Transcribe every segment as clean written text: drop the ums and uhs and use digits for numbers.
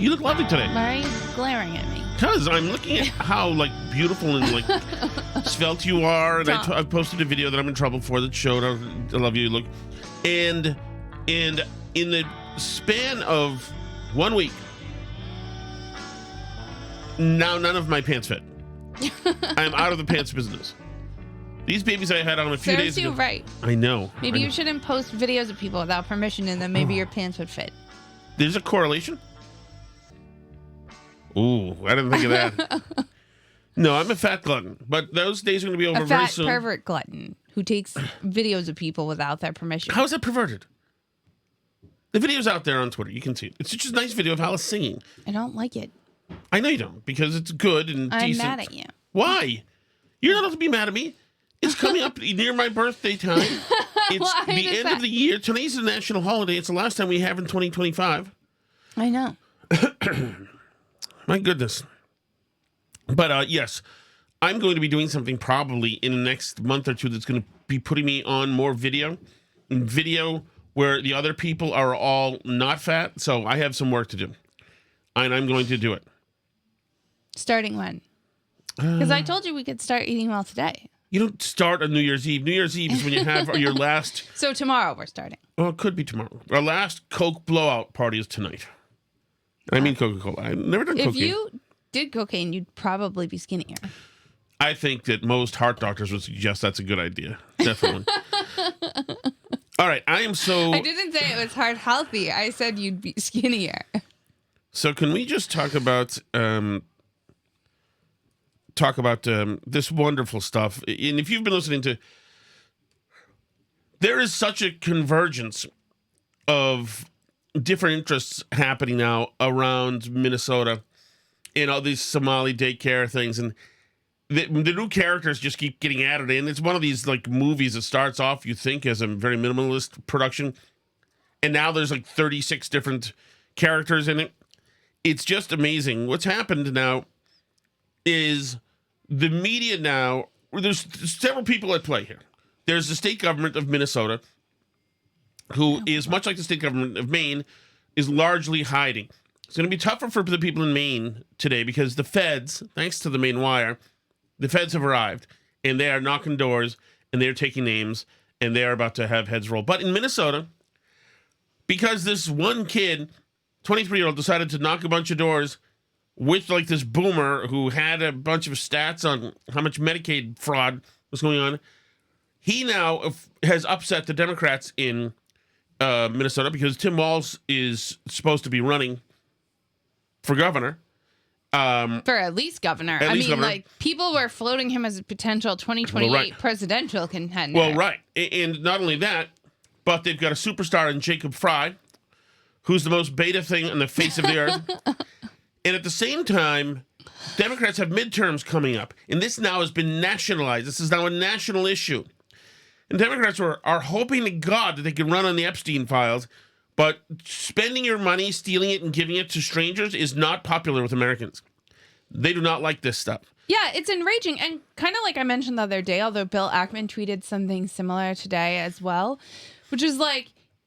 You look lovely today. Why are you glaring at me? Because I'm looking at how beautiful and svelte you are, and I posted a video that I'm in trouble for that showed how I love you look, and in the span of 1 week, now none of my pants fit. I'm out of the pants business. These babies I had on a few days ago. Serves you right. I know. Maybe you shouldn't post videos of people without permission, and then maybe your pants would fit. There's a correlation? Ooh, I didn't think of that. No, I'm a fat glutton, but those days are going to be over very soon. A fat pervert glutton who takes videos of people without their permission. How is that perverted? The video's out there on Twitter. You can see it. It's just a nice video of Alice singing. I don't like it. I know you don't, because it's good and decent. I'm mad at you. Why? You're not allowed to be mad at me. It's coming up near my birthday time. It's the end of the year. Today's a national holiday. It's the last time we have in 2025. I know. My goodness. But yes, I'm going to be doing something probably in the next month or two that's going to be putting me on more video. Video where the other people are all not fat. So I have some work to do. And I'm going to do it. Starting when? Because I told you we could start eating well today. You don't start on New Year's Eve. New Year's Eve is when you have your last... So tomorrow we're starting. Well, it could be tomorrow. Our last Coke blowout party is tonight. I mean Coca-Cola. I've never done cocaine. If you did cocaine, you'd probably be skinnier. I think that most heart doctors would suggest that's a good idea. Definitely. All right, I didn't say it was heart healthy. I said you'd be skinnier. So can we just talk about this wonderful stuff? And if you've been listening to, there is such a convergence of different interests happening now around Minnesota and all these Somali daycare things, and the new characters just keep getting added in. It's one of these movies that starts off, you think, as a very minimalist production, and now there's 36 different characters in it. It's just amazing. What's happened now is the media now, there's several people at play here. There's the state government of Minnesota, who is much like the state government of Maine, is largely hiding. It's going to be tougher for the people in Maine today because the feds, thanks to the Maine Wire, the feds have arrived, and they are knocking doors, and they're taking names, and they are about to have heads roll. But in Minnesota, because this one kid, 23-year-old, decided to knock a bunch of doors with this boomer who had a bunch of stats on how much Medicaid fraud was going on, he now has upset the Democrats in Minnesota because Tim Walz is supposed to be running for governor. For at least governor. People were floating him as a potential 2028 presidential contender. Well, right. And not only that, but they've got a superstar in Jacob Fry, who's the most beta thing on the face of the earth. And at the same time, Democrats have midterms coming up. And this now has been nationalized. This is now a national issue. And Democrats are hoping to God that they can run on the Epstein files, but spending your money, stealing it, and giving it to strangers is not popular with Americans. They do not like this stuff. Yeah, it's enraging. And kind of like I mentioned the other day, although Bill Ackman tweeted something similar today as well, which is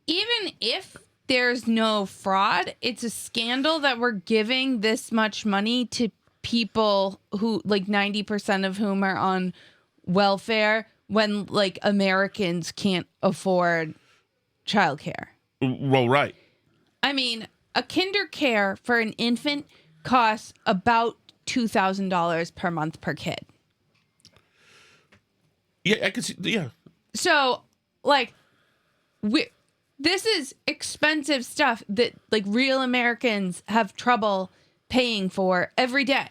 even if there's no fraud, it's a scandal that we're giving this much money to people who 90% of whom are on welfare when Americans can't afford childcare. Well, right. I mean, a kinder care for an infant costs about $2,000 per month per kid. Yeah, I can see. Yeah. So, this is expensive stuff that real Americans have trouble paying for every day.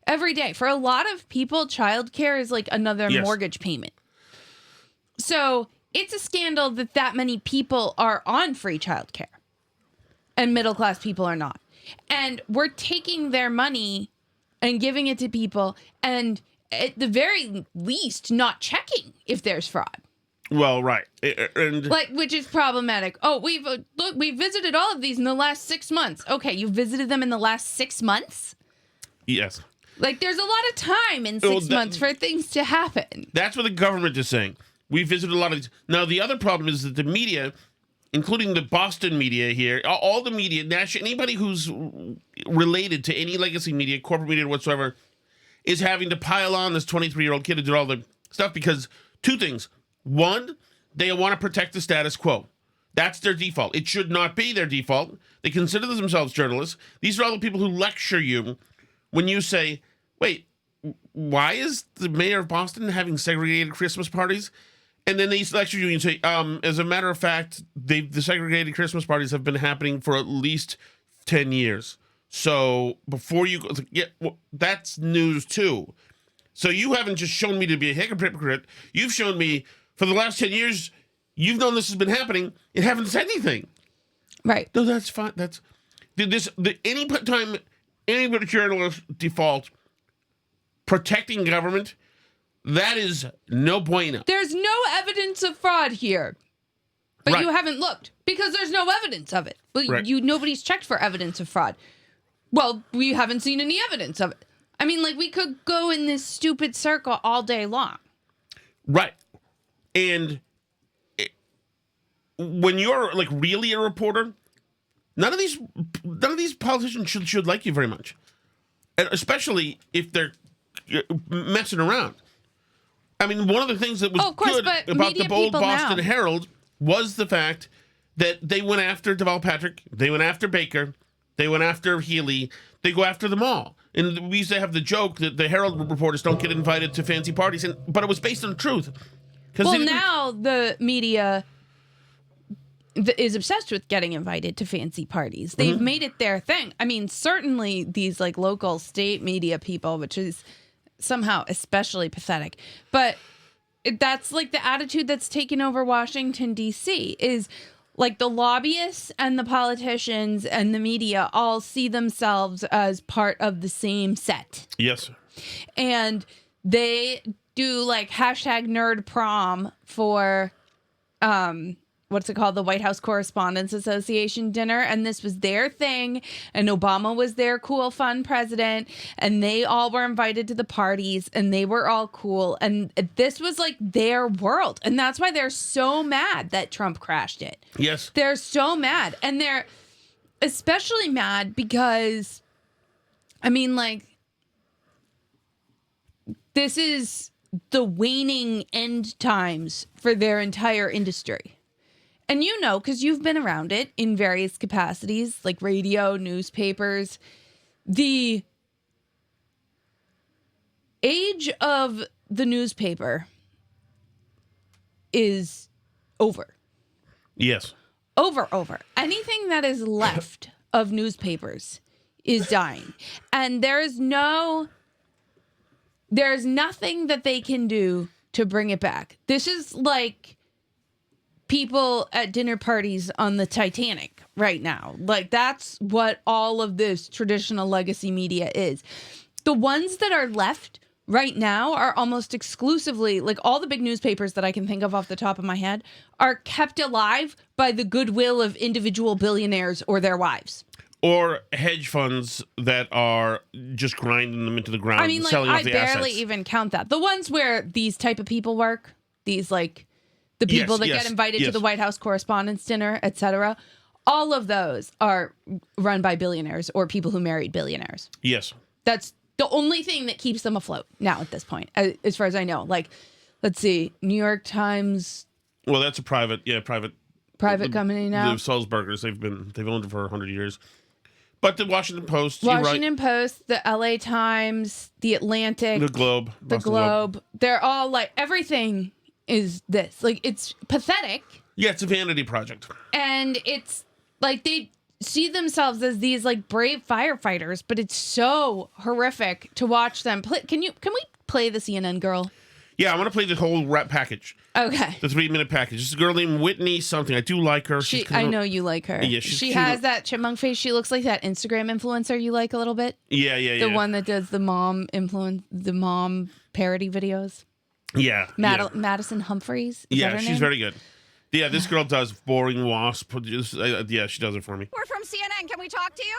Every day. For a lot of people, childcare is another mortgage payment. So it's a scandal that many people are on free childcare and middle-class people are not. And we're taking their money and giving it to people and at the very least not checking if there's fraud. Well, right. And which is problematic. Oh, we visited all of these in the last 6 months. Okay, you visited them in the last 6 months? Yes. There's a lot of time in 6 months for things to happen. That's what the government is saying. We visited a lot of these. Now, the other problem is that the media including the Boston media here, all the media, anybody who's related to any legacy media, corporate media whatsoever, is having to pile on this 23-year-old kid to do all the stuff because two things. One, they want to protect the status quo. That's their default. It should not be their default. They consider themselves journalists. These are all the people who lecture you when you say, wait, why is the mayor of Boston having segregated Christmas parties? And then they lecture you and say, as a matter of fact, the segregated Christmas parties have been happening for at least 10 years. So before you go, that's news too. So you haven't just shown me to be a hypocrite. You've shown me for the last 10 years, you've known this has been happening and haven't said anything. Right. No, that's fine. Any time any journalist default protecting government, that is no bueno. There's no evidence of fraud here. But Right. you haven't looked because there's no evidence of it. Well, Right. Nobody's checked for evidence of fraud. Well, we haven't seen any evidence of it. I mean, like, we could go in this stupid circle all day long. Right. And when you're like really a reporter, none of these politicians should like you very much, and especially if they're messing around. I mean, one of the things that was good about the bold Boston Herald was the fact that they went after Deval Patrick, they went after Baker, they went after Healy, they go after them all. And we used to have the joke that the Herald reporters don't get invited to fancy parties, but it was based on the truth. Well, now the media is obsessed with getting invited to fancy parties. They've made it their thing. I mean, certainly these like local state media people, which is somehow especially pathetic. But that's like the attitude that's taken over Washington, D.C. is like the lobbyists and the politicians and the media all see themselves as part of the same set. Yes. And they do like #nerd prom for what's it called, the White House Correspondents Association dinner, and this was their thing, and Obama was their cool fun president, and they all were invited to the parties, and they were all cool, and this was like their world, and that's why they're so mad that Trump crashed it. Yes. They're so mad, and they're especially mad because I mean, like, this is the waning end times for their entire industry. And you know, because you've been around it in various capacities, like radio, newspapers, the age of the newspaper is over. Yes. Over. Anything that is left of newspapers is dying. And there's nothing that they can do to bring it back. This is like people at dinner parties on the Titanic right now. Like, that's what all of this traditional legacy media is. The ones that are left right now are almost exclusively, like, all the big newspapers that I can think of off the top of my head are kept alive by the goodwill of individual billionaires or their wives. Or hedge funds that are just grinding them into the ground. I mean, like, selling off I the barely assets. even count that. The ones where these type of people work, these, like, the people that get invited to the White House Correspondents' Dinner, etc., all of those are run by billionaires or people who married billionaires. Yes. That's the only thing that keeps them afloat now at this point, as far as I know. Like, let's see, New York Times. Well, that's a private company now. The Sulzbergers, they've owned it for 100 years. But the Washington Post, Washington Post, the LA Times, the Atlantic, the Globe, they're all like, everything is this. Like, it's pathetic. Yeah, it's a vanity project. And it's like they see themselves as these like brave firefighters, but it's so horrific to watch them play. Can we play the CNN girl? Yeah, I want to play the whole rap package. Okay. The 3-minute package. This is a girl named Whitney something. I do like her. I know you like her. Yeah, she has that chipmunk face. She looks like that Instagram influencer you like a little bit. Yeah. The one that does the mom parody videos. Yeah. Madison Humphreys. Is that her she's name? very good. Yeah, this girl does Boring Wasp. Yeah, she does it for me. We're from CNN. Can we talk to you?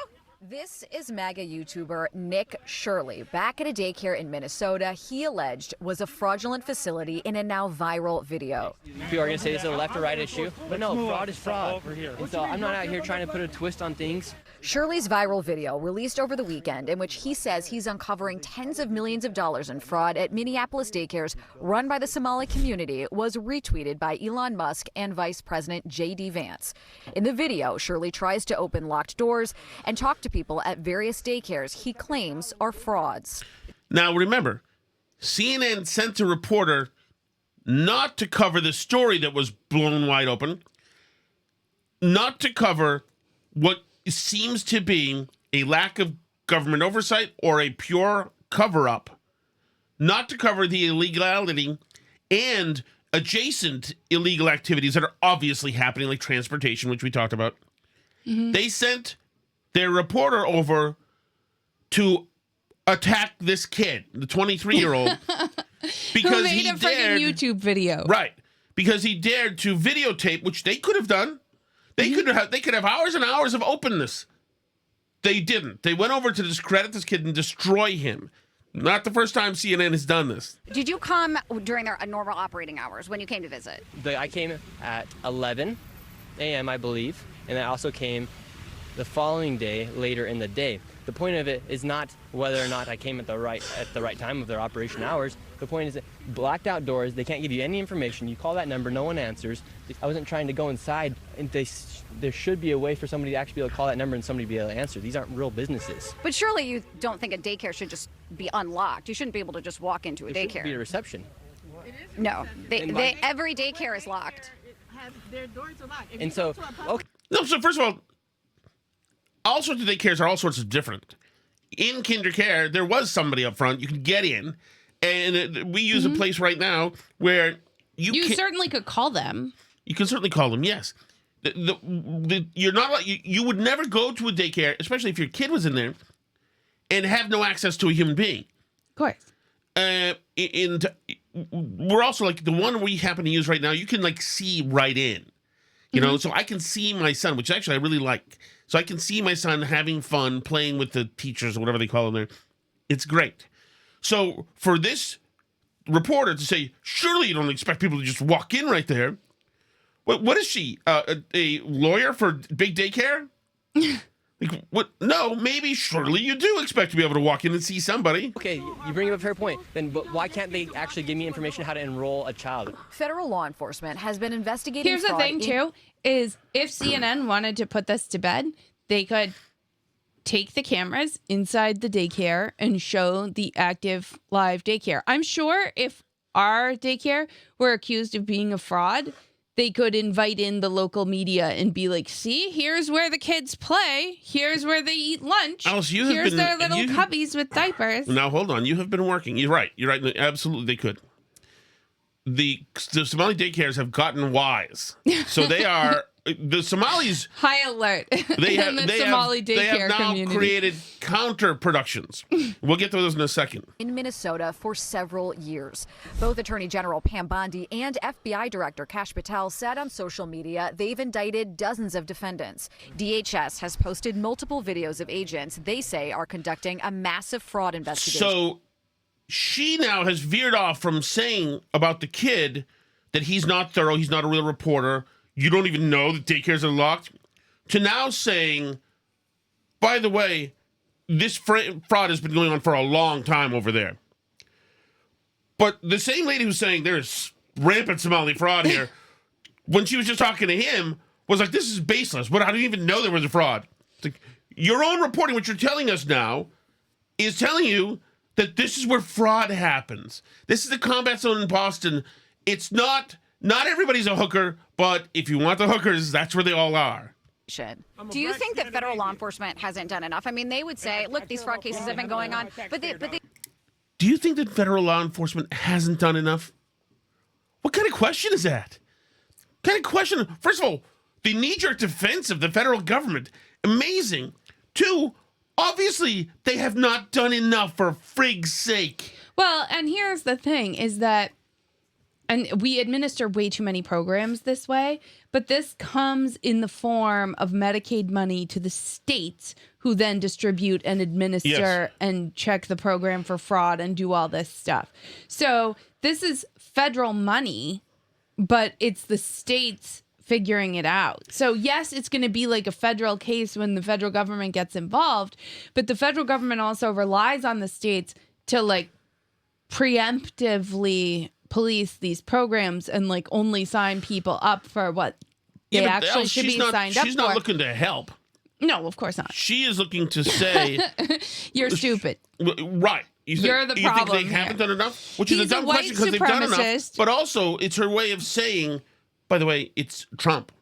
This is MAGA YouTuber Nick Shirley. Back at a daycare in Minnesota, he alleged was a fraudulent facility in a now viral video. People are going to say it's a left or right issue, but no, fraud is fraud. And so I'm not out here trying to put a twist on things. Shirley's viral video, released over the weekend, in which he says he's uncovering tens of millions of dollars in fraud at Minneapolis daycares run by the Somali community, was retweeted by Elon Musk and Vice President J.D. Vance. In the video, Shirley tries to open locked doors and talk to people at various daycares he claims are frauds. Now, remember, CNN sent a reporter not to cover the story that was blown wide open, not to cover what seems to be a lack of government oversight or a pure cover-up, not to cover the illegality and adjacent illegal activities that are obviously happening, like transportation, which we talked about. Mm-hmm. They sent their reporter over to attack this kid, the 23-year-old, because who made a freaking YouTube video. Right. Because he dared to videotape, which they could have done. They could have hours and hours of openness. They didn't. They went over to discredit this kid and destroy him. Not the first time CNN has done this. Did you come during their normal operating hours when you came to visit? I came at 11 a.m., I believe, and I also came the following day, later in the day. The point of it is not whether or not I came at the right time of their operation hours. The point is that blacked out doors, they can't give you any information. You call that number, no one answers. I wasn't trying to go inside, and there should be a way for somebody to actually be able to call that number and somebody be able to answer. These aren't real businesses. But surely you don't think a daycare should just be unlocked. You shouldn't be able to just walk into a There daycare. should be a reception. No, every daycare is locked. Their doors are locked. If And you so, go to a public okay. No, so first of all sorts of daycares are all sorts of different. In kinder care, there was somebody up front. You could get in, and we use a place right now where You certainly could call them. You can certainly call them, yes. You're not. You would never go to a daycare, especially if your kid was in there, and have no access to a human being. Of course. And we're also like the one we happen to use right now. You can like see right in, you know. So I can see my son, which actually I really like. So I can see my son having fun playing with the teachers or whatever they call them there. It's great. So for this reporter to say, surely you don't expect people to just walk in right there. What is she? A lawyer for big daycare? Like, what? No, maybe, surely you do expect to be able to walk in and see somebody. Okay, you bring up a fair point. Then but why can't they actually give me information how to enroll a child? Federal law enforcement has been investigating Here's the fraud thing, too, is if CNN wanted to put this to bed, they could take the cameras inside the daycare and show the active live daycare. I'm sure if our daycare were accused of being a fraud, they could invite in the local media and be like, see, here's where the kids play. Here's where they eat lunch. Alice, here's their little cubbies with diapers. Now, hold on. You have been working. You're right. You're right. Absolutely, they could. The Somali daycares have gotten wise. So they are... The Somalis, high alert. They have, in the they Somali have, daycare they have now community. created counter productions. We'll get to those in a second. in Minnesota for several years. Both Attorney General Pam Bondi and FBI Director Kash Patel said on social media they've indicted dozens of defendants. DHS has posted multiple videos of agents they say are conducting a massive fraud investigation. So she now has veered off from saying about the kid that he's not thorough, he's not a real reporter, you don't even know that daycares are locked, to now saying, by the way, this fraud has been going on for a long time over there. But the same lady who's saying there's rampant Somali fraud here, when she was just talking to him, was like, this is baseless. But I didn't even know there was a fraud. It's like, your own reporting, what you're telling us now, is telling you that this is where fraud happens. This is the combat zone in Boston. It's not everybody's a hooker, but if you want the hookers, that's where they all are. Do you think that federal law enforcement hasn't done enough? I mean, they would say, look, these fraud cases have been going on, but they Do you think that federal law enforcement hasn't done enough? What kind of question is that? What kind of question? First of all, the knee-jerk defense of the federal government, amazing. Two, obviously, they have not done enough for frig's sake. Well, and here's the thing is that and we administer way too many programs this way, but this comes in the form of Medicaid money to the states, who then distribute and administer and check the program for fraud and do all this stuff. So this is federal money, but it's the states figuring it out. So yes, it's going to be like a federal case when the federal government gets involved, but the federal government also relies on the states to like preemptively police these programs and like only sign people up for what they actually should be signed up for. She's not looking to help. No, of course not. She is looking to say you're stupid. Right. You're the problem. You think they haven't done enough? Which is a He's dumb question because they've done enough. supremacist. But also, it's her way of saying, by the way, it's Trump.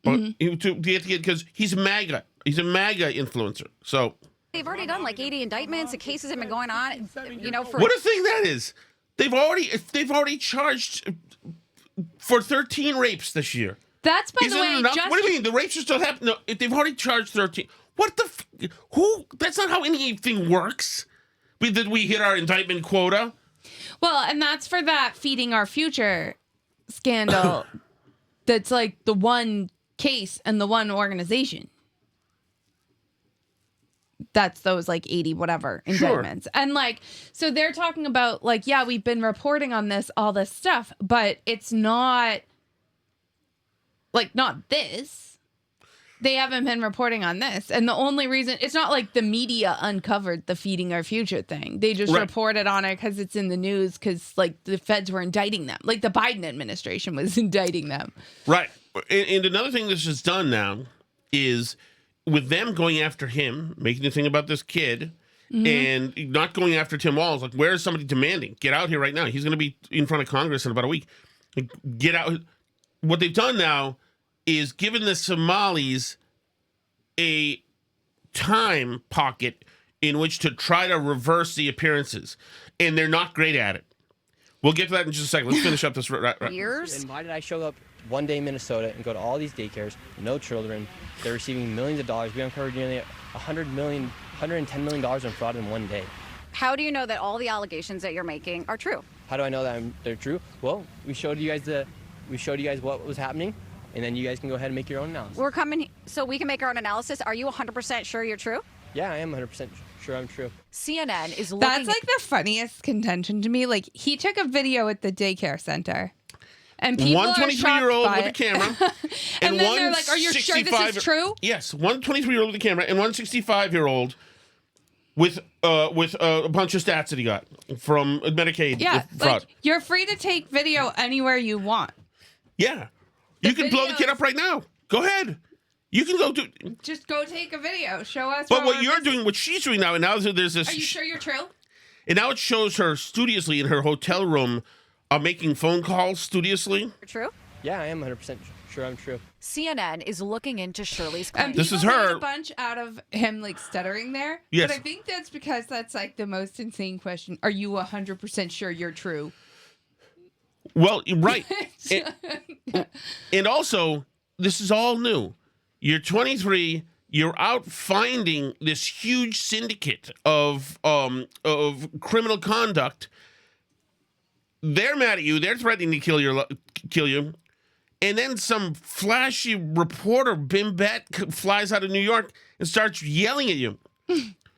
Because he's MAGA. He's a MAGA influencer. So They've already done like 80 indictments. The cases have been going on, you know, for what a thing that is. They've already charged for 13 rapes this year. That's, by Isn't the way, it enough? just... What do you mean? The rapes are still happening? No, if they've already charged 13. What the... Who? That's not how anything works. Did we hit our indictment quota? Well, and that's for that Feeding Our Future scandal. That's like the one case and the one organization. That's those like 80 whatever indictments. Sure. And like, so they're talking about like, yeah, we've been reporting on this, all this stuff, but it's not like, not this. They haven't been reporting on this. And the only reason, it's not like the media uncovered the Feeding Our Future thing. They just reported on it because it's in the news because like the feds were indicting them. Like the Biden administration was indicting them. Right. And another thing this has done now is with them going after him, making the thing about this kid, and not going after Tim Walz. Like, where is somebody demanding? Get out here right now. He's going to be in front of Congress in about a week. Like, get out. What they've done now is given the Somalis a time pocket in which to try to reverse the appearances. And they're not great at it. We'll get to that in just a second. Let's finish up this. years. And why did I show up one day in Minnesota and go to all these daycares, no children? They're receiving millions of dollars. We uncovered nearly $110 million in fraud in one day. How do you know that all the allegations that you're making are true? How do I know that they're true? Well, we showed you guys what was happening, and then you guys can go ahead and make your own analysis. We're coming so we can make our own analysis. Are you 100% sure you're true? Yeah, I am 100% sure I'm true. CNN is looking. That's like the funniest contention to me. Like, he took a video at the daycare center. And people one 23-year-old with a camera. and then they're like, are you sure this is true? Yes, one 23-year-old with a camera and one 65-year-old with a bunch of stats that he got from Medicaid fraud. Like, you're free to take video anywhere you want. Yeah. You can blow the kid up right now. Go ahead. You can go do... Just go take a video. Show us. But what you're doing, what she's doing now, and now there's this... Are you sure you're true? And now it shows her studiously in her hotel room making phone calls studiously. True? Yeah, I am 100% sure I'm true. CNN is looking into Shirley's claim. This is her. A bunch out of him like stuttering there. Yes. But I think that's because that's like the most insane question. Are you 100% sure you're true? Well, right. And also, this is all new. You're 23. You're out finding this huge syndicate of criminal conduct. They're mad at you. They're threatening to kill you. And then some flashy reporter, Bimbet, flies out of New York and starts yelling at you.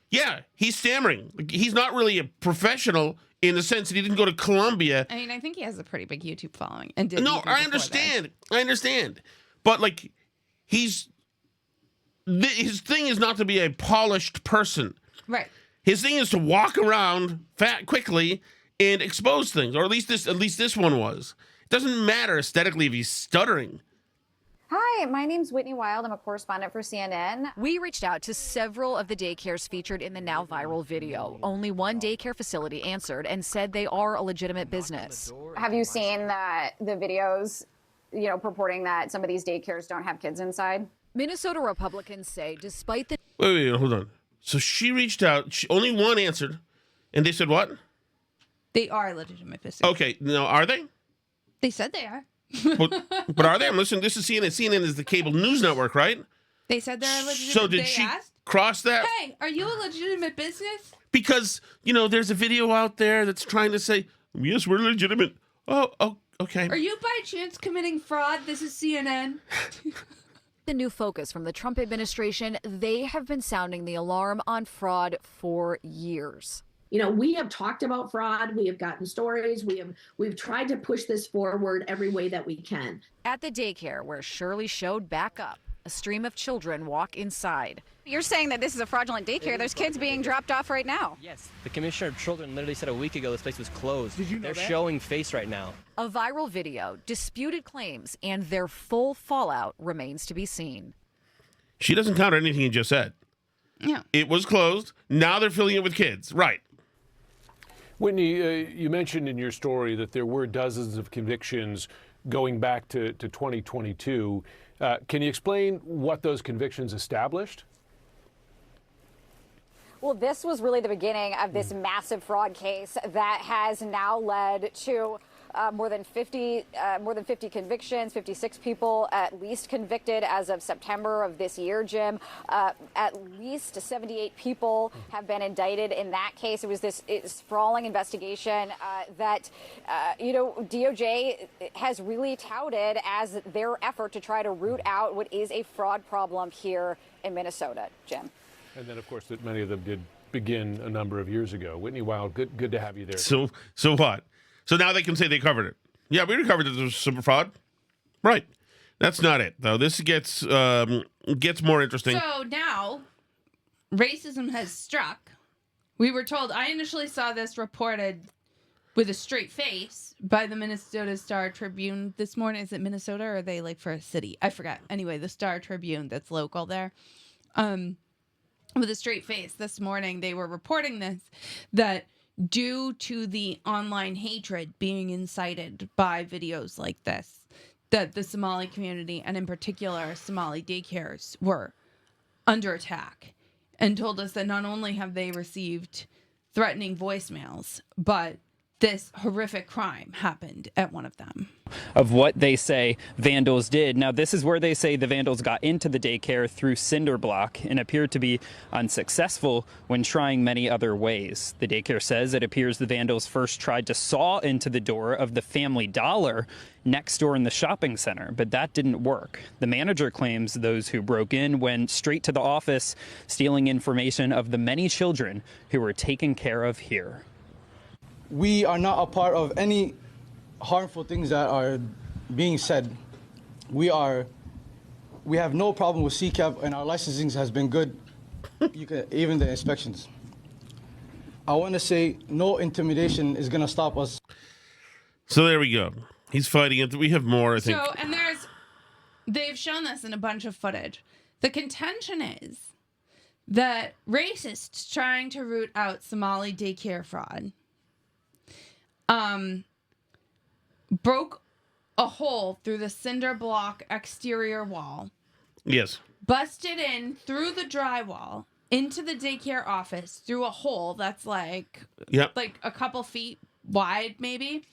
Yeah, he's stammering. He's not really a professional in the sense that he didn't go to Columbia. I mean, I think he has a pretty big YouTube following. And did no, I understand. I understand. But like, his thing is not to be a polished person. Right. His thing is to walk around quickly and expose things, or at least this one was. It doesn't matter aesthetically if he's stuttering. Hi, my name's Whitney Wild. I'm a correspondent for CNN. We reached out to several of the daycares featured in the now viral video. Only one daycare facility answered and said they are a legitimate business. Have you seen the videos, purporting that some of these daycares don't have kids inside? Minnesota Republicans say despite the... Wait, hold on. So she reached out. Only one answered. And they said what? They are legitimate business. Okay. Now, are they? They said they are. but are they? I'm listening. This is CNN. CNN is the cable news network, right? They said they're a legitimate. So did she cross that? Hey, are you a legitimate business? Because there's a video out there that's trying to say, yes, we're legitimate. Oh, Okay. Are you by chance committing fraud? This is CNN. The new focus from the Trump administration, they have been sounding the alarm on fraud for years. You know, we have talked about fraud. We have gotten stories. We've tried to push this forward every way that we can. At the daycare where Shirley showed back up, a stream of children walk inside. You're saying that this is a fraudulent daycare. There's kids being dropped off right now. Yes. The Commissioner of Children literally said a week ago this place was closed. Did you know They're that? showing face right now. A viral video, disputed claims, and their full fallout remains to be seen. She doesn't counter anything you just said. Yeah. It was closed. Now they're filling it with kids. Right. Whitney, you mentioned in your story that there were dozens of convictions going back to 2022. Can you explain what those convictions established? Well, this was really the beginning of this massive fraud case that has now led to more than 50 convictions, 56 people at least convicted as of September of this year, Jim. At least 78 people have been indicted in that case. It was this sprawling investigation that, DOJ has really touted as their effort to try to root out what is a fraud problem here in Minnesota, Jim. And then, of course, that many of them did begin a number of years ago. Whitney Wild, good to have you there. So what? So now they can say they covered it. Yeah, we covered it. There's some fraud. Right. That's not it, though. This gets more interesting. So now, racism has struck. We were told, I initially saw this reported with a straight face by the Minnesota Star Tribune this morning. Is it Minnesota or are they like for a city? I forgot. Anyway, the Star Tribune that's local there. With a straight face this morning, they were reporting this, that due to the online hatred being incited by videos like this, that the Somali community, and in particular Somali daycares, were under attack, and told us that not only have they received threatening voicemails, but this horrific crime happened at one of them. Of what they say vandals did. Now, this is where they say the vandals got into the daycare through cinder block and appeared to be unsuccessful when trying many other ways. The daycare says it appears the vandals first tried to saw into the door of the Family Dollar next door in the shopping center, but that didn't work. The manager claims those who broke in went straight to the office, stealing information of the many children who were taken care of here. We are not a part of any harmful things that are being said. We have no problem with CCAP, and our licensing has been good, even the inspections. I want to say no intimidation is going to stop us. So there we go. He's fighting it. We have more, I think. So, and they've shown this in a bunch of footage. The contention is that racists trying to root out Somali daycare fraud broke a hole through the cinder block exterior wall. Yes. Busted in through the drywall into the daycare office through a hole that's like a couple feet wide, maybe.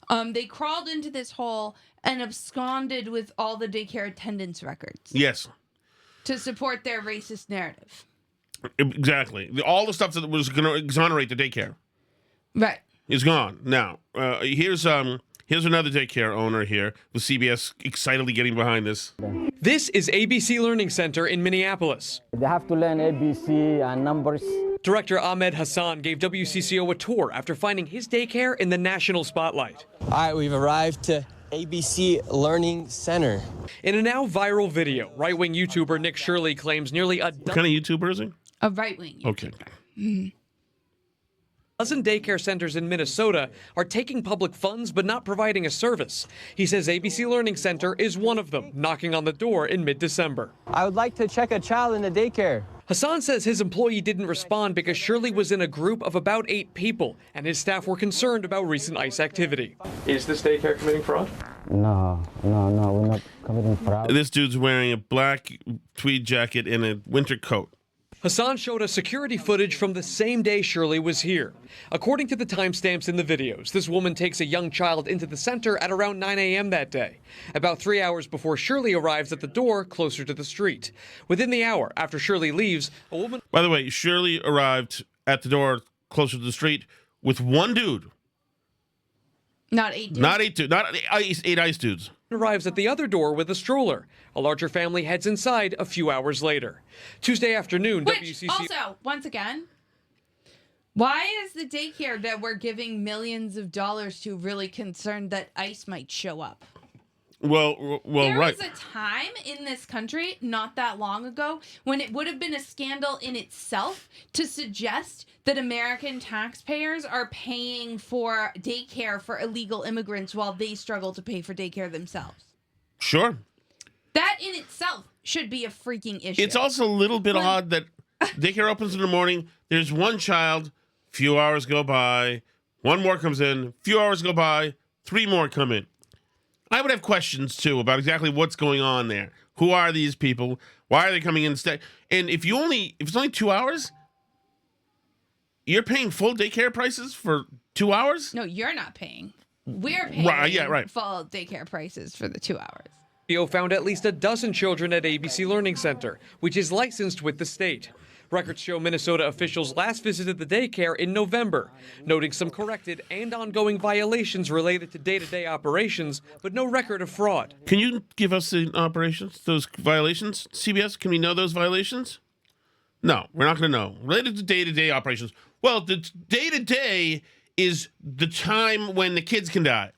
They crawled into this hole and absconded with all the daycare attendance records. Yes. To support their racist narrative. Exactly. All the stuff that was going to exonerate the daycare. Right. Is gone. Now, here's another daycare owner here with CBS excitedly getting behind this. This is ABC Learning Center in Minneapolis. They have to learn ABC and numbers. Director Ahmed Hassan gave WCCO a tour after finding his daycare in the national spotlight. All right, we've arrived to ABC Learning Center. In a now viral video, right-wing YouTuber Nick Shirley claims nearly a What kind of YouTuber is he? A right-wing YouTuber. Okay. Mm-hmm. Dozen daycare centers in Minnesota are taking public funds but not providing a service. He says ABC Learning Center is one of them, knocking on the door in mid-December. I would like to check a child in the daycare. Hassan says his employee didn't respond because Shirley was in a group of about 8 people, and his staff were concerned about recent ICE activity. Is this daycare committing fraud? No, we're not committing fraud. This dude's wearing a black tweed jacket and a winter coat. Hassan showed us security footage from the same day Shirley was here. According to the timestamps in the videos, this woman takes a young child into the center at around 9 a.m. that day, about 3 hours before Shirley arrives at the door closer to the street. Within the hour after Shirley leaves, a woman... By the way, Shirley arrived at the door closer to the street with one dude. Not 8 dudes? Not 8 dudes. Not eight ice dudes. Arrives at the other door with a stroller. A larger family heads inside a few hours later. Tuesday afternoon, Which, WCC... also, once again, why is the daycare that we're giving millions of dollars to really concerned that ICE might show up? Well, There right. was a time in this country, not that long ago, when it would have been a scandal in itself to suggest that American taxpayers are paying for daycare for illegal immigrants while they struggle to pay for daycare themselves. Sure. That in itself should be a freaking issue. It's also a little bit odd that daycare opens in the morning. There's one child. Few hours go by. One more comes in. Few hours go by. 3 more come in. I would have questions, too, about exactly what's going on there. Who are these people? Why are they coming in instead? And if it's only 2 hours, you're paying full daycare prices for 2 hours? No, you're not paying. We're paying full daycare prices for the 2 hours. CEO found at least a dozen children at ABC Learning Center, which is licensed with the state. Records show Minnesota officials last visited the daycare in November, noting some corrected and ongoing violations related to day-to-day operations, but no record of fraud. Can you give us the operations, those violations? CBS, can we know those violations? No, we're not going to know. Related to day-to-day operations. Well, the day-to-day is the time when the kids can die,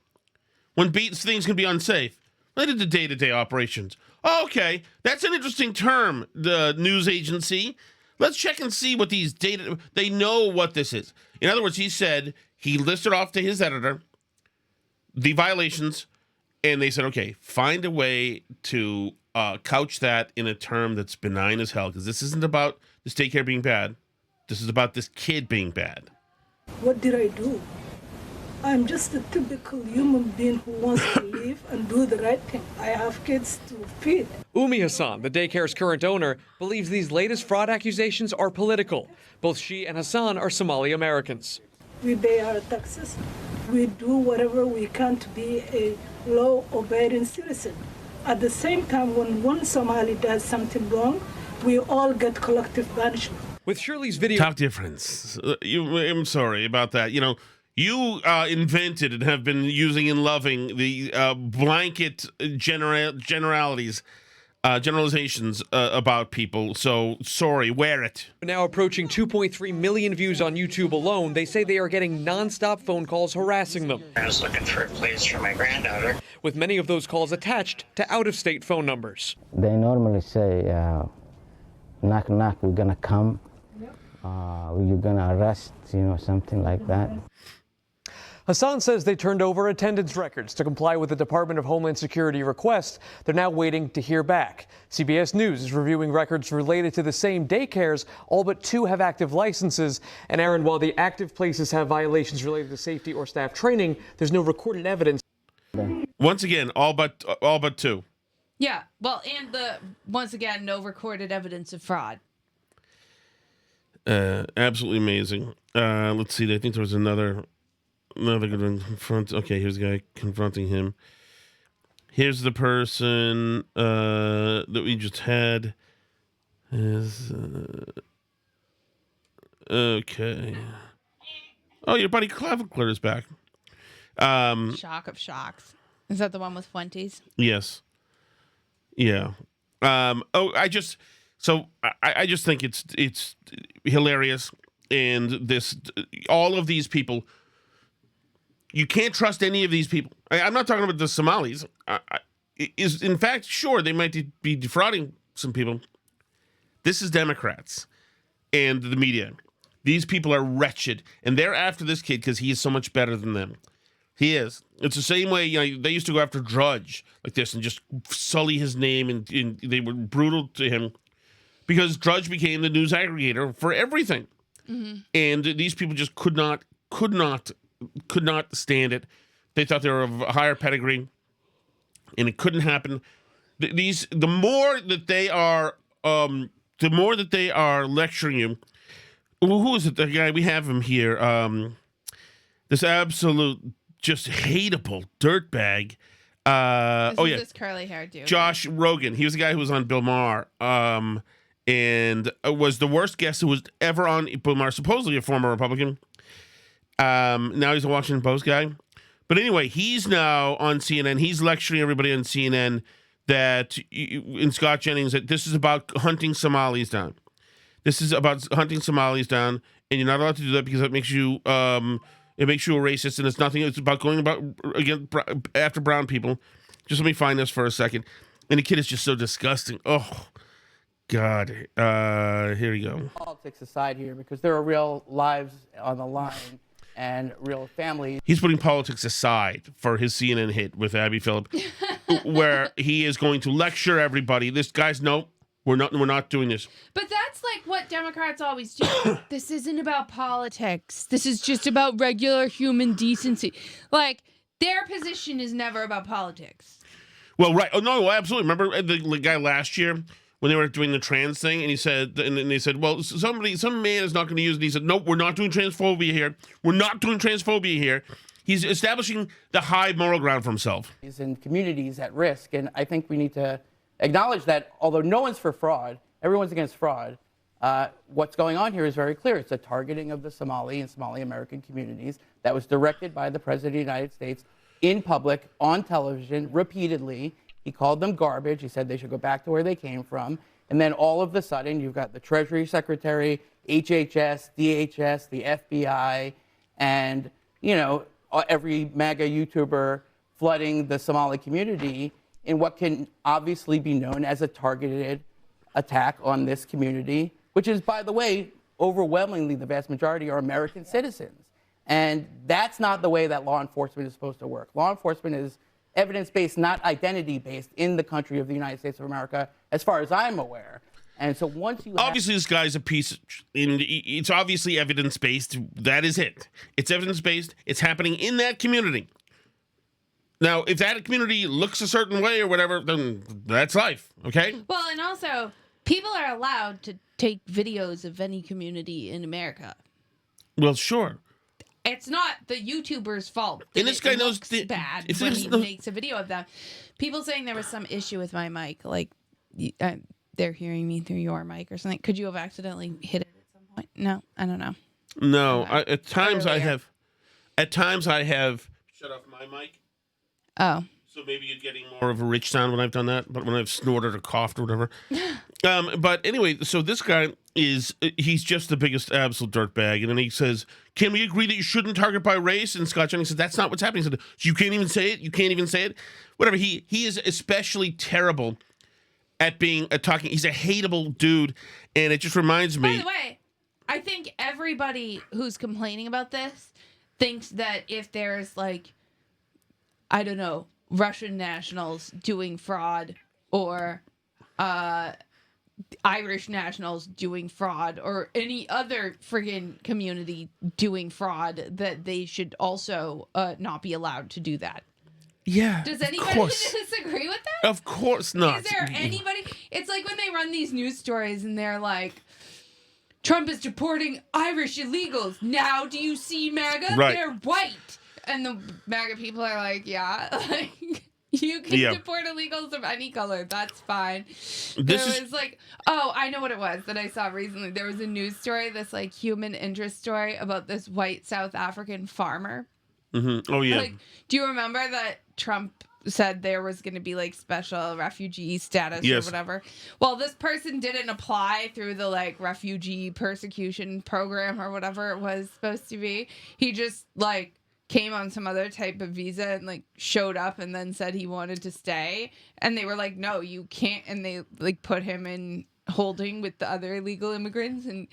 when things can be unsafe. Related to day-to-day operations. Okay, that's an interesting term, the news agency. Let's check and see what these data... They know what this is. In other words, he listed off to his editor the violations, and they said, okay, find a way to couch that in a term that's benign as hell, because this isn't about this daycare being bad. This is about this kid being bad. What did I do? I'm just a typical human being who wants to live and do the right thing. I have kids to feed. Umi Hassan, the daycare's current owner, believes these latest fraud accusations are political. Both she and Hassan are Somali Americans. We pay our taxes. We do whatever we can to be a law-abiding citizen. At the same time, when one Somali does something wrong, we all get collective punishment. With Shirley's video... Tough difference. I'm sorry about that. You invented and have been using and loving the blanket generalizations about people. So, sorry, wear it. Now approaching 2.3 million views on YouTube alone, they say they are getting nonstop phone calls harassing them. I was looking for a place for my granddaughter. With many of those calls attached to out-of-state phone numbers. They normally say, knock, knock, we're going to come. You're going to arrest, something like that. Hassan says they turned over attendance records to comply with the Department of Homeland Security request. They're now waiting to hear back. CBS News is reviewing records related to the same daycares. All but 2 have active licenses. And Aaron, while the active places have violations related to safety or staff training, there's no recorded evidence. Once again, all but 2. Yeah, well, and once again, no recorded evidence of fraud. Absolutely amazing. Let's see. I think there was another good one. Okay, here's the guy confronting him. Here's the person that we just had. Okay. Oh, your buddy Clavicle is back. Shock of shocks. Is that the one with Fuentes? Yes. Yeah. I just think it's hilarious, and all of these people. You can't trust any of these people. I'm not talking about the Somalis. In fact, sure, they might be defrauding some people. This is Democrats and the media. These people are wretched, and they're after this kid because he is so much better than them. He is. It's the same way they used to go after Drudge like this and just sully his name, and they were brutal to him because Drudge became the news aggregator for everything. Mm-hmm. And these people just could not stand it. They thought they were of a higher pedigree, and it couldn't happen. The more that they are lecturing you. Who is it? The guy we have him here. This absolute, just hateable dirtbag. This curly hair dude. Josh Rogan. He was the guy who was on Bill Maher, and was the worst guest who was ever on Bill Maher. Supposedly a former Republican. Now he's a Washington Post guy. But anyway, he's now on CNN. He's lecturing everybody on CNN that in Scott Jennings that this is about hunting Somalis down. This is about hunting Somalis down, and you're not allowed to do that because it makes you a racist, and it's nothing. It's about going about again after brown people. Just let me find this for a second. And the kid is just so disgusting. Oh, God. Here we go. Politics aside here, because there are real lives on the line and real families. He's putting politics aside for his CNN hit with Abby Phillip, where he is going to lecture everybody. This guy's no, we're not doing this. But that's like what Democrats always do. This isn't about politics. This is just about regular human decency. Like, their position is never about politics. Well, right. Oh, no, absolutely. Remember the guy last year when they were doing the trans thing, and he said, and they said, well, some man is not going to use it. He said, nope, we're not doing transphobia here. We're not doing transphobia here. He's establishing the high moral ground for himself. He's in communities at risk, and I think we need to acknowledge that although no one's for fraud, everyone's against fraud, what's going on here is very clear. It's a targeting of the Somali and Somali American communities that was directed by the President of the United States in public, on television, repeatedly. He called them garbage. He said they should go back to where they came from. And then all of a sudden, you've got the Treasury Secretary, HHS, DHS, the FBI, and, every MAGA YouTuber flooding the Somali community in what can obviously be known as a targeted attack on this community, which is, by the way, overwhelmingly the vast majority are American citizens. And that's not the way that law enforcement is supposed to work. Law enforcement is evidence-based, not identity-based, in the country of the United States of America, as far as I'm aware. And so once you obviously this guy's a piece, it's obviously evidence-based. That is it. It's evidence-based. It's happening in that community. Now, if that community looks a certain way or whatever, then that's life, okay? Well, and also, people are allowed to take videos of any community in America. Well, sure. It's not the YouTuber's fault. And this guy knows bad when he makes a video of them. People saying there was some issue with my mic, like they're hearing me through your mic or something. Could you have accidentally hit it at some point? No, I don't know. No, at times I have. At times I have shut off my mic. Oh. So maybe you're getting more of a rich sound when I've done that, but when I've snorted or coughed or whatever. But anyway, so this guy he's just the biggest absolute dirtbag. And then he says, can we agree that you shouldn't target by race? And Scott Jennings said, that's not what's happening. He said, so you can't even say it? You can't even say it? Whatever. He is especially terrible at being talking. He's a hateable dude. And it just reminds me. By the way, I think everybody who's complaining about this thinks that if there's like, I don't know, Russian nationals doing fraud or Irish nationals doing fraud or any other friggin' community doing fraud, that they should also not be allowed to do that. Yeah. Does anybody disagree with that? Of course not. Is there anybody? It's like when they run these news stories and they're like, Trump is deporting Irish illegals. Now do you see MAGA? Right. They're white. And the MAGA people are like, yeah, like, you can deport illegals of any color. That's fine. Like, oh, I know what it was that I saw recently. There was a news story, this like human interest story about this white South African farmer. Mm-hmm. Oh, yeah. Like, do you remember that Trump said there was going to be like special refugee status or whatever? Well, this person didn't apply through the like refugee persecution program or whatever it was supposed to be. He just like came on some other type of visa and like showed up and then said he wanted to stay, and they were like, no, you can't, and they like put him in holding with the other illegal immigrants. And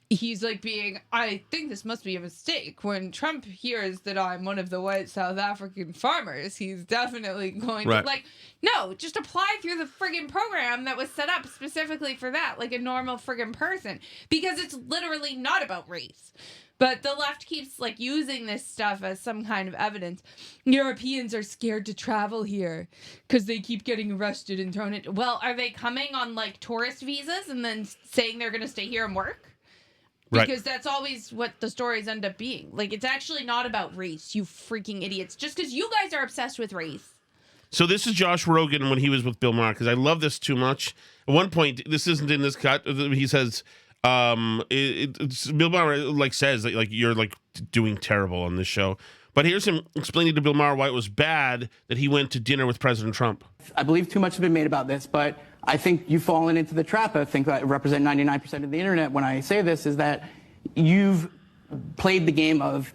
he's like I think this must be a mistake. When Trump hears that I'm one of the white South African farmers, he's definitely going to like, no, just apply through the friggin' program that was set up specifically for that, like a normal friggin' person, because it's literally not about race. But the left keeps like using this stuff as some kind of evidence. Europeans are scared to travel here because they keep getting arrested and thrown in. Well, are they coming on like tourist visas and then saying they're going to stay here and work? Because that's always what the stories end up being. Like, it's actually not about race, you freaking idiots. Just because you guys are obsessed with race. So this is Josh Rogan when he was with Bill Maher, because I love this too much. At one point, this isn't in this cut. He says, Bill Maher like says that like you're like doing terrible on this show. But here's him explaining to Bill Maher why it was bad that he went to dinner with President Trump. I believe too much has been made about this, but I think you've fallen into the trap. I think that I represent 99% of the internet when I say this, is that you've played the game of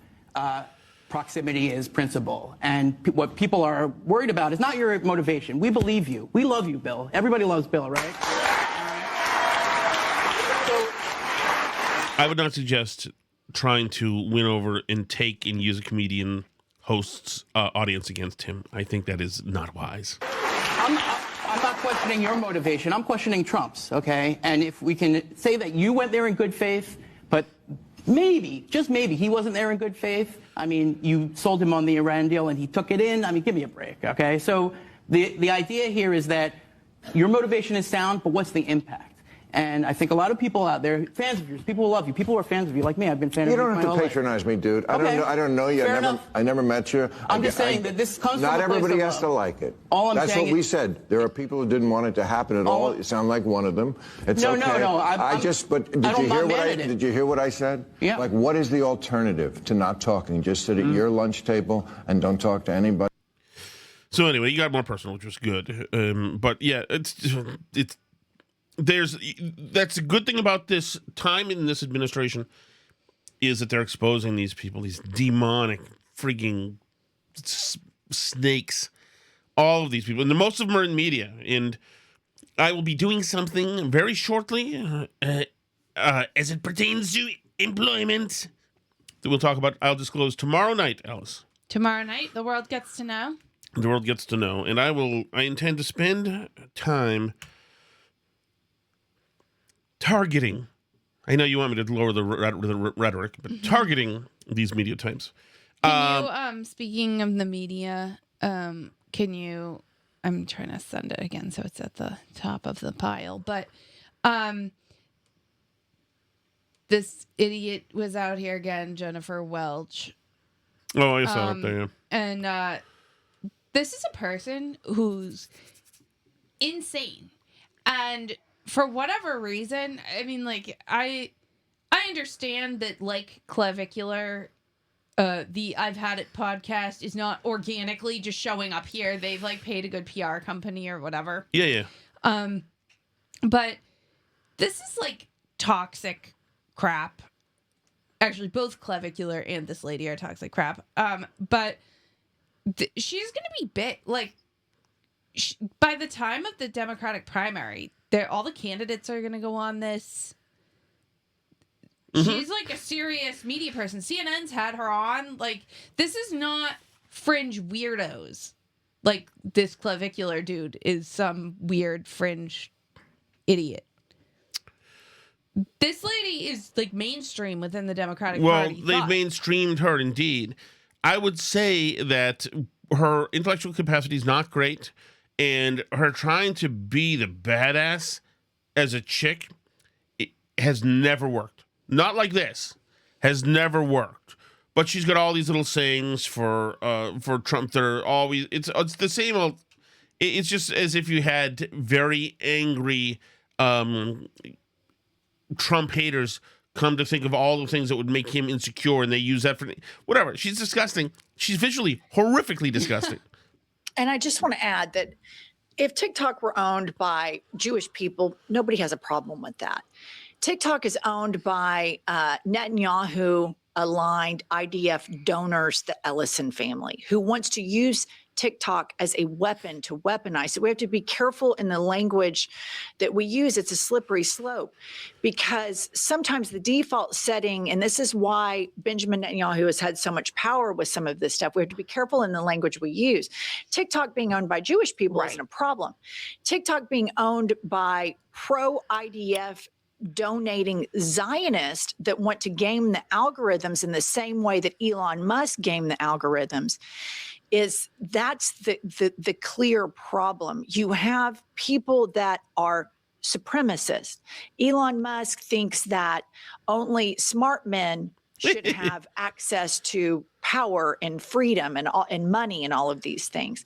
proximity is principle. And what people are worried about is not your motivation. We believe you. We love you, Bill. Everybody loves Bill, right? I would not suggest trying to win over and take and use a comedian host's audience against him. I think that is not wise. I'm not questioning your motivation. I'm questioning Trump's, okay? And if we can say that you went there in good faith, but maybe, just maybe, he wasn't there in good faith. I mean, you sold him on the Iran deal and he took it in. I mean, give me a break, okay? So the idea here is that your motivation is sound, but what's the impact? And I think a lot of people out there, fans of yours, people who love you, people who are fans of you, like me, I've been fans of you. You don't have to patronize me, dude. Okay. I don't know you. I never met you. I'm just saying that this comes from not a place everybody of has to like it. All I'm That's saying what we said. There are people who didn't want it to happen at all. You sound like one of them. It's no, okay. No. But did you hear what I said? Yeah. Like, what is the alternative to not talking? Just sit at your lunch table and don't talk to anybody. So anyway, you got more personal, which was good. But yeah, it's. That's a good thing about this time in this administration is that they're exposing these people, these demonic freaking snakes, all of these people, and most of them are in media. And I will be doing something very shortly as it pertains to employment that we'll talk about. I'll disclose tomorrow night, Alice. Tomorrow night, the world gets to know. The world gets to know, and I intend to spend time targeting. I know you want me to lower the rhetoric, but targeting these media types. Can you, speaking of the media, I'm trying to send it again so it's at the top of the pile, but this idiot was out here again, Jennifer Welch. Oh, I saw it there, yeah. And this is a person who's insane. And for whatever reason, I mean, like, I understand that, like, Clavicular, the I've Had It podcast is not organically just showing up here. They've, like, paid a good PR company or whatever. Yeah. But this is, like, toxic crap. Actually, both Clavicular and this lady are toxic crap. But she's going to be by the time of the Democratic primary, all the candidates are going to go on this. Mm-hmm. She's like a serious media person. CNN's had her on. Like, this is not fringe weirdos. Like, this Clavicular dude is some weird fringe idiot. This lady is, like, mainstream within the Democratic Party. Well, they've mainstreamed her, indeed. I would say that her intellectual capacity is not great. And her trying to be the badass as a chick has never worked. Not like this. Has never worked. But she's got all these little sayings for Trump that are always... It's the same old... It's just as if you had very angry Trump haters come to think of all the things that would make him insecure, and they use that for... Whatever. She's disgusting. She's visually horrifically disgusting. And I just want to add that if TikTok were owned by Jewish people, nobody has a problem with that. TikTok is owned by Netanyahu-aligned IDF donors, the Ellison family, who wants to use TikTok as a weapon to weaponize. So we have to be careful in the language that we use. It's a slippery slope because sometimes the default setting, and this is why Benjamin Netanyahu has had so much power with some of this stuff. We have to be careful in the language we use. TikTok being owned by Jewish people isn't a problem. TikTok being owned by pro-IDF donating Zionists that want to game the algorithms in the same way that Elon Musk gamed the algorithms that's the clear problem. You have people that are supremacists. Elon Musk thinks that only smart men should have access to power and freedom and money and all of these things.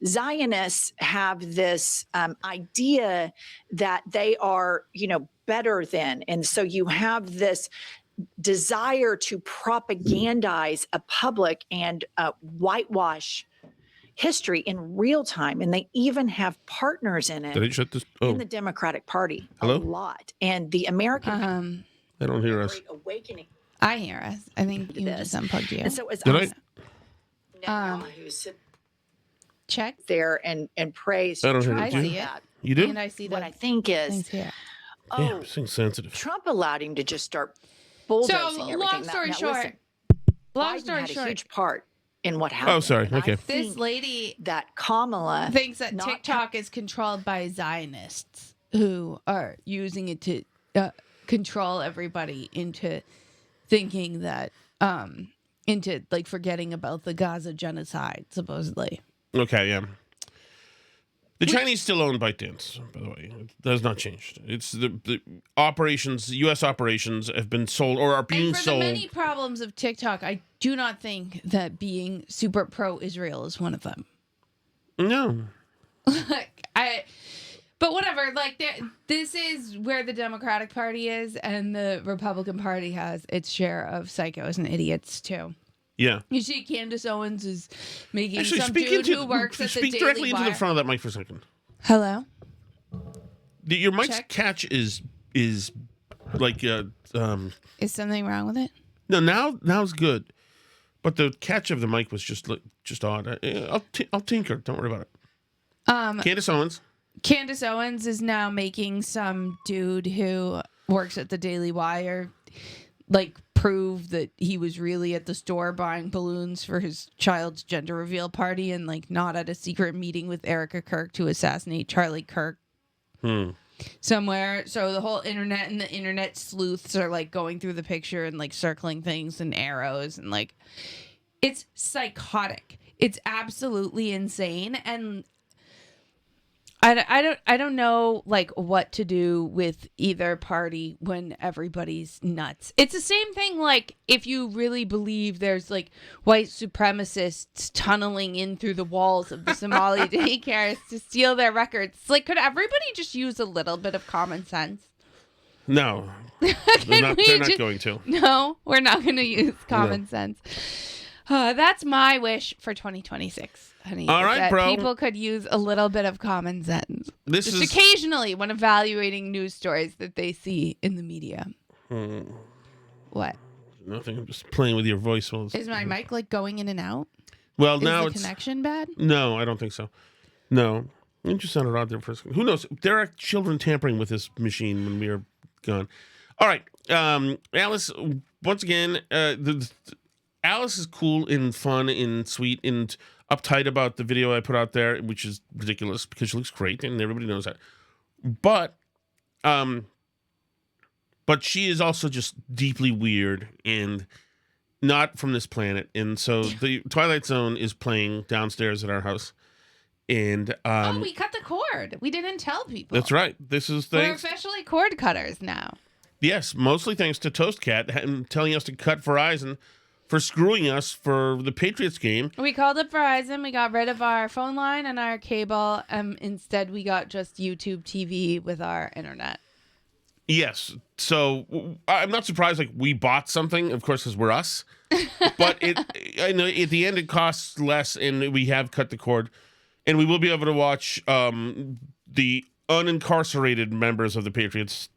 Zionists have this idea that they are, better than, and so you have this desire to propagandize a public and whitewash history in real time, and they even have partners in it. Did I shut this? In the Democratic Party. Hello? A lot. And the American I don't hear us. awakening. I hear us. I think you just unplugged you. And so as Did I? who sit check there and praise I don't hear Trump it. like You do? that. You do? And I see What the I think is, things here. Damn, this thing's sensitive. Trump allowed him to just start bulldozing everything. long story short, listen, long Biden story had short, a huge part in what happened. Oh, sorry. And I Okay. this think lady that Kamala thinks that not TikTok is controlled by Zionists who are using it to control everybody into thinking that into like forgetting about the Gaza genocide, supposedly. Okay, yeah. The Chinese still own ByteDance, by the way. It has not changed. It's the operations, U.S. operations have been sold or are being And for sold. the many problems of TikTok, I do not think that being super pro-Israel is one of them. No. But whatever, like this is where the Democratic Party is, and the Republican Party has its share of psychos and idiots too. Yeah. You see, Candace Owens is making Actually, some speak dude into, who works at the speak Daily directly into Wire. the front of that mic for a second. Hello. Your mic's Check. catch is like Is something wrong with it? no, now's good, but the catch of the mic was just odd. I'll tinker. Don't worry about it. Candace Owens. Candace Owens is now making some dude who works at the Daily Wire like prove that he was really at the store buying balloons for his child's gender reveal party and like not at a secret meeting with Erica Kirk to assassinate Charlie Kirk somewhere. So the whole internet and the internet sleuths are like going through the picture and like circling things and arrows and like it's psychotic. It's absolutely insane. And I don't know like what to do with either party when everybody's nuts. It's the same thing like if you really believe there's like white supremacists tunneling in through the walls of the Somali daycares to steal their records. Like, could everybody just use a little bit of common sense? No, they're not going to. No, we're not going to use common sense. That's my wish for 2026. Honey, all right, that bro. People could use a little bit of common sense. This just is occasionally when evaluating news stories that they see in the media. What? Nothing. I'm just playing with your voice. Is my mic like going in and out? Well, Is now the it's connection bad? No, I don't think so. No, it just sounded odd there for a second. Who knows? There are children tampering with this machine when we are gone. All right, Alice. Once again, Alice is cool and fun and sweet and uptight about the video I put out there, which is ridiculous because she looks great and everybody knows that. But she is also just deeply weird and not from this planet. And so the Twilight Zone is playing downstairs at our house. And we cut the cord. We didn't tell people. That's right. This is We're thanks. officially cord cutters now. Yes, mostly thanks to Toast Cat and telling us to cut Verizon for screwing us for the Patriots game. We called up Verizon. We got rid of our phone line and our cable. Instead, we got just YouTube TV with our internet. Yes. So I'm not surprised. Like we bought something, of course, because we're us. But I know at the end it costs less, and we have cut the cord, and we will be able to watch the unincarcerated members of the Patriots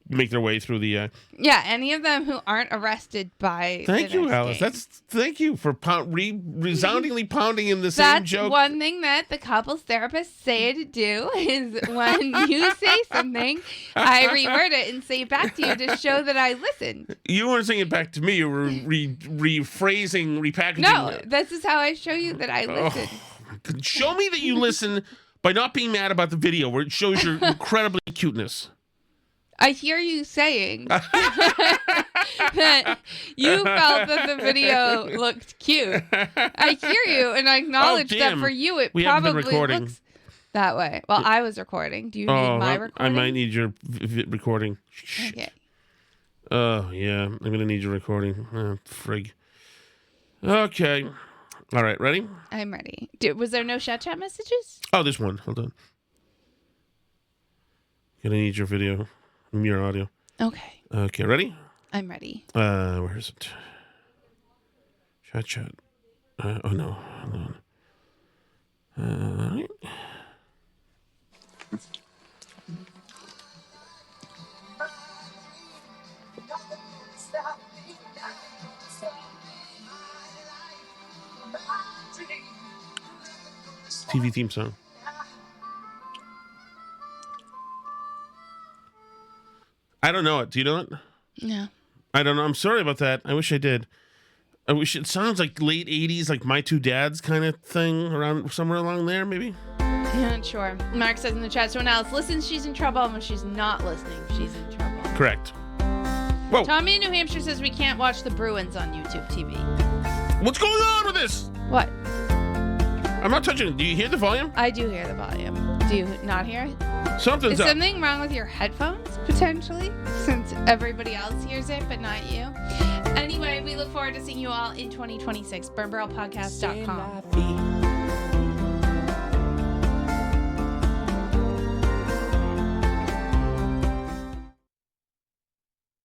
make their way through the. Yeah, any of them who aren't arrested by. Thank you, Alice. game. Thank you for resoundingly pounding in the same joke. That's one thing that the couples therapists say to do is when you say something, I reword it and say it back to you to show that I listened. You weren't saying it back to me. You were rephrasing, repackaging. No, this is how I show you that I listened. Show me that you listen by not being mad about the video, where it shows your incredible cuteness. I hear you saying that you felt that the video looked cute. I hear you, and I acknowledge that for you it probably looks that way. Well, I was recording. Do you need my recording? I might need your recording. Okay. Oh, yeah. I'm going to need your recording. Frig. Okay. All right. Ready? I'm ready. Was there no chat messages? Oh, there's one. Hold on. Going to need your video. Your audio. Okay. Okay, ready? I'm ready. Where is it? Chat. Oh no. Hold on. TV theme song. I don't know it. Do you know it? No. I don't know. I'm sorry about that. I wish I did. I wish it sounds like late 80s, like My Two Dads kind of thing, around somewhere along there, maybe? Yeah, not sure. Mark says in the chat, someone else listens, she's in trouble, and when she's not listening, she's in trouble. Correct. Whoa. Tommy in New Hampshire says we can't watch the Bruins on YouTube TV. What's going on with this? What? I'm not touching it. Do you hear the volume? I do hear the volume. Do you not hear it? Something's Is up. something wrong with your headphones, potentially? Since everybody else hears it, but not you. Anyway, we look forward to seeing you all in 2026. BurnBarrelPodcast.com.